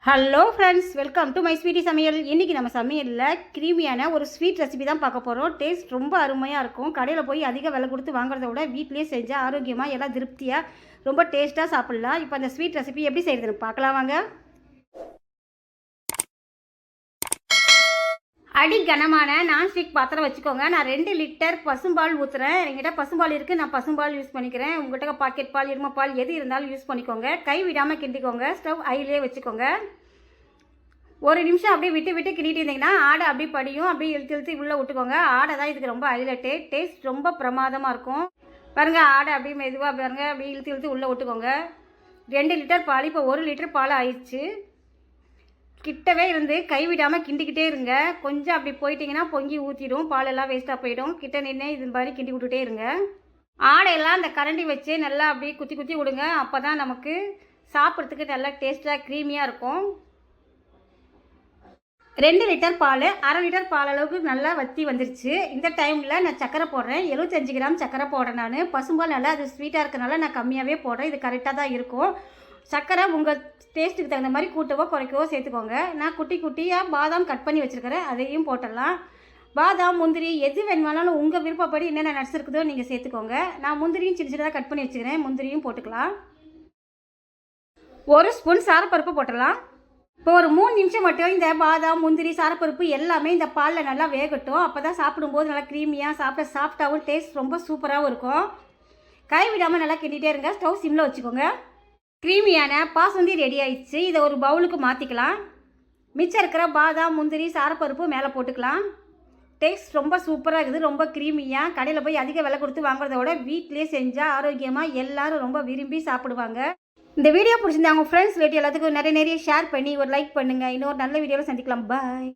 Hello friends, welcome to my sweety சமையல். இன்றைக்கி நம்ம சமையலில் க்ரீமியான ஒரு ஸ்வீட் ரெசிபி தான் பார்க்க போகிறோம். டேஸ்ட் ரொம்ப அருமையாக இருக்கும். கடையில் போய் அதிக விலை கொடுத்து வாங்குறத விட வீட்டிலே செஞ்சால் ஆரோக்கியமாக எல்லாம் திருப்தியாக ரொம்ப டேஸ்ட்டாக சாப்பிட்லாம். இப்போ அந்த ஸ்வீட் ரெசிபி எப்படி செய்கிறதுன்னு பார்க்கலாம் வாங்க. அடி கனமான நான்ஸ்டிக் பாத்திரம் வச்சுக்கோங்க. நான் 2 லிட்டர் பசும்பால் ஊற்றுறேன். என்கிட்ட பசும்பால் இருக்குது, நான் பசும்பால் யூஸ் பண்ணிக்கிறேன். உங்கள்கிட்ட பாக்கெட் பால், எருமைப்பால் எது இருந்தாலும் யூஸ் பண்ணிக்கோங்க. கை விடாமல் கிண்டிக்கோங்க. ஸ்டவ் ஹையிலே வச்சுக்கோங்க. ஒரு நிமிஷம் அப்படியே விட்டு விட்டு கிண்டிட்டு இருந்தீங்கன்னா ஆடை அப்படியே படியும். அப்படியே இழுத்து இழுத்து உள்ளே விட்டுக்கோங்க. ஆடை தான் இதுக்கு ரொம்ப ஹைலைட்டு. டேஸ்ட் ரொம்ப பிரமாதமாக இருக்கும். பாருங்கள், ஆடை அப்படியே மெதுவாக பாருங்கள், அப்படியே இழுத்து இழுத்து உள்ளே விட்டுக்கோங்க. 2 லிட்டர் பால் இப்போ 1 லிட்டர் பால் ஆயிடுச்சு. கிட்டவே இருந்து கைவிடாமல் கிண்டிக்கிட்டே இருங்க. கொஞ்சம் அப்படி போயிட்டிங்கன்னா பொங்கி ஊற்றிடும், பாலெல்லாம் வேஸ்ட்டாக போயிடும். கிட்ட நின்று இது மாதிரி கிண்டி விட்டுட்டே இருங்க. ஆடையெல்லாம் அந்த கரண்டி வச்சு நல்லா அப்படியே குத்தி குத்தி விடுங்க. அப்போ தான் நமக்கு சாப்பிட்றதுக்கு நல்லா டேஸ்ட்டாக க்ரீமியாக இருக்கும். 2 லிட்டர் பால் 1/2 லிட்டர் பால் அளவுக்கு நல்லா வற்றி வந்துருச்சு. இந்த டைமில் நான் சக்கரை போடுறேன். 75 கிராம் சக்கரை போடுறேன். நான் பசும்பால் நல்லா அது ஸ்வீட்டாக இருக்கனால நான் கம்மியாகவே போடுறேன். இது கரெக்டாக தான் இருக்கும். சக்கரை உங்கள் டேஸ்ட்டுக்கு தகுந்த மாதிரி கூட்டவோ குறைக்கவோ சேர்த்துக்கோங்க. நான் குட்டி குட்டியாக பாதாம் கட் பண்ணி வச்சுருக்கிறேன், அதையும் போட்டுடலாம். பாதாம், முந்திரி எது வேணுமானாலும் உங்கள் விருப்பப்படி என்னென்ன நட்ஸ் இருக்குதோ நீங்கள் சேர்த்துக்கோங்க. நான் முந்திரியும் சின்ன சின்னதாக கட் பண்ணி வச்சுக்கிறேன், முந்திரியும் போட்டுக்கலாம். 1 ஸ்பூன் சாரப்பருப்பு போட்டுடலாம். இப்போ ஒரு 3 நிமிஷம் மட்டும் இந்த பாதாம், முந்திரி, சாரப்பருப்பு எல்லாமே இந்த பாலில் நல்லா வேகட்டும். அப்போ தான் சாப்பிடும்போது நல்லா க்ரீமியாக சாஃப்டாகவும் டேஸ்ட் ரொம்ப சூப்பராகவும் இருக்கும். கை விடாமல் நல்லா கிண்டிகிட்டே இருங்க. ஸ்டவ் சிம்மில் வச்சுக்கோங்க. க்ரீமியான பாசுந்தி ரெடி ஆயிடுச்சு. இதை ஒரு பவுலுக்கு மாற்றிக்கலாம். மிச்சம் இருக்கிற பாதாம், முந்திரி, சாரப்பருப்பு மேலே போட்டுக்கலாம். டேஸ்ட் ரொம்ப சூப்பராக இருக்குது. ரொம்ப க்ரீமியாக கடையில் போய் அதிக விலை கொடுத்து வாங்குறத விட வீட்டிலே செஞ்சால் ஆரோக்கியமாக எல்லோரும் ரொம்ப விரும்பி சாப்பிடுவாங்க. இந்த வீடியோ பிடிச்சிருந்தா உங்கள் ஃப்ரெண்ட்ஸ் ரிலேட்டிவ் எல்லாத்துக்கும் நிறைய ஷேர் பண்ணி ஒரு லைக் பண்ணுங்கள். இன்னொரு நல்ல வீடியோவில் சந்திக்கலாம். பாய்.